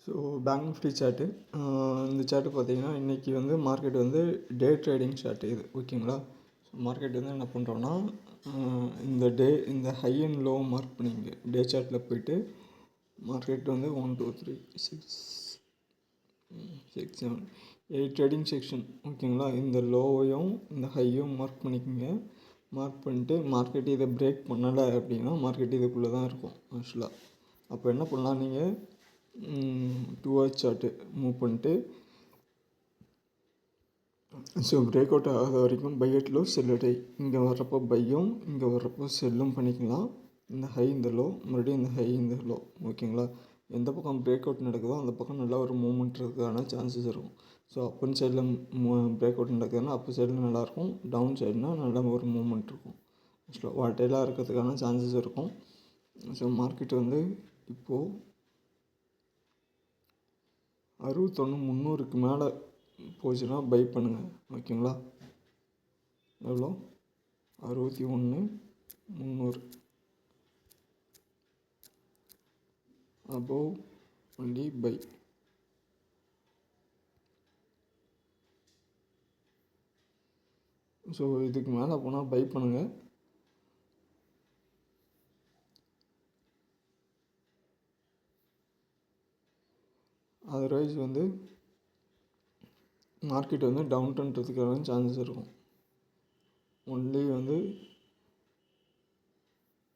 So bank Nifty chart, இந்த chart பார்த்தீங்கன்னா இன்றைக்கி வந்து மார்க்கெட் வந்து டே ட்ரேடிங் சார்ட்டு இது, ஓகேங்களா. ஸோ மார்க்கெட் வந்து என்ன பண்ணுறோன்னா, இந்த ஹை அண்ட் லோ மார்க் பண்ணிங்க டே சார்ட்டில் போய்ட்டு மார்க்கெட் வந்து 1 2 3 6 7 8 ட்ரேடிங் செக்ஷன், ஓகேங்களா. இந்த லோவையும் இந்த ஹையும் மார்க் பண்ணிக்கோங்க. மார்க் பண்ணிட்டு மார்க்கெட் இதை பிரேக் பண்ணலை அப்படின்னா மார்க்கெட் இதுக்குள்ளே தான் இருக்கும் ஆக்சுவலாக. அப்போ என்ன பண்ணலாம், நீங்கள் 2 ஹவர்ஸ் சார்ட்டு மூவ் பண்ணிட்டு, ஸோ பிரேக் அவுட் ஆகாத வரைக்கும் by at low sell at high, இங்கே வர்றப்போ பையும் இங்கே வர்றப்போ செல்லும் பண்ணிக்கலாம். இந்த ஹை இந்த லோ, மறுபடியும் இந்த ஹை இந்த லோ, ஓகேங்களா. எந்த பக்கம் பிரேக் அவுட் நடக்குதோ அந்த பக்கம் நல்லா ஒரு மூவ்மெண்ட் இருக்கிறதுக்கான சான்சஸ் இருக்கும். ஸோ அப்பன் சைடில் பிரேக் அவுட் நடக்குதுன்னா அப்போ சைடில் நல்லாயிருக்கும், டவுன் சைடுனால் நல்ல ஒரு மூவ்மெண்ட் இருக்கும். ஆக்சுவலாக வால்டைலாக இருக்கிறதுக்கான சான்சஸ் இருக்கும். ஸோ மார்க்கெட் வந்து இப்போது 61 300க்கு மேலே போச்சுன்னா பை பண்ணுங்கள், ஓகேங்களா. எவ்வளோ 61 300 above only buy. ஸோ இதுக்கு மேலே போனால் பை பண்ணுங்கள். அதர்வைஸ் வந்து மார்க்கெட் வந்து டவுன் பண்ணுறதுக்கான சான்சஸ் இருக்கும்.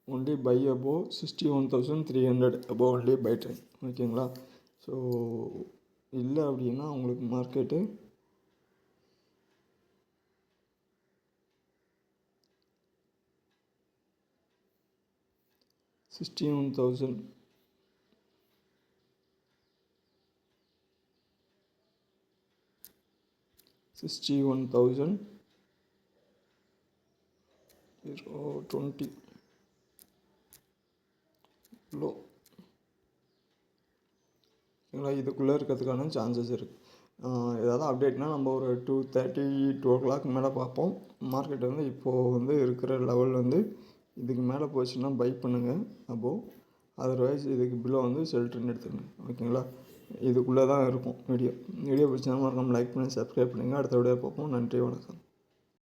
Only by above 61,300 above only by time, ஓகேங்களா. ஸோ இல்லை அப்படின்னா உங்களுக்கு மார்க்கெட்டு 61,000 20 லோ, ஓகேங்களா. இதுக்குள்ளே இருக்கிறதுக்கான சான்சஸ் இருக்குது. ஏதாவது அப்டேட்னால் நம்ம ஒரு 2:30 2 o'clock மேலே பார்ப்போம். மார்க்கெட் வந்து இப்போது வந்து இருக்கிற லெவல் வந்து இதுக்கு மேலே போச்சுன்னா பை பண்ணுங்கள் அபோவ். அதர்வைஸ் இதுக்கு பிலோ வந்து செல் ட்ரெண்ட் எடுத்துக்கங்க, ஓகேங்களா. இதுக்குள்ளே தான் இருக்கும் வீடியோ பிடிச்சா மறக்காம லைக் பண்ணி சப்ஸ்கிரைப் பண்ணுங்கள். அடுத்த வீடியோ பார்ப்போம். நன்றி, வணக்கம்.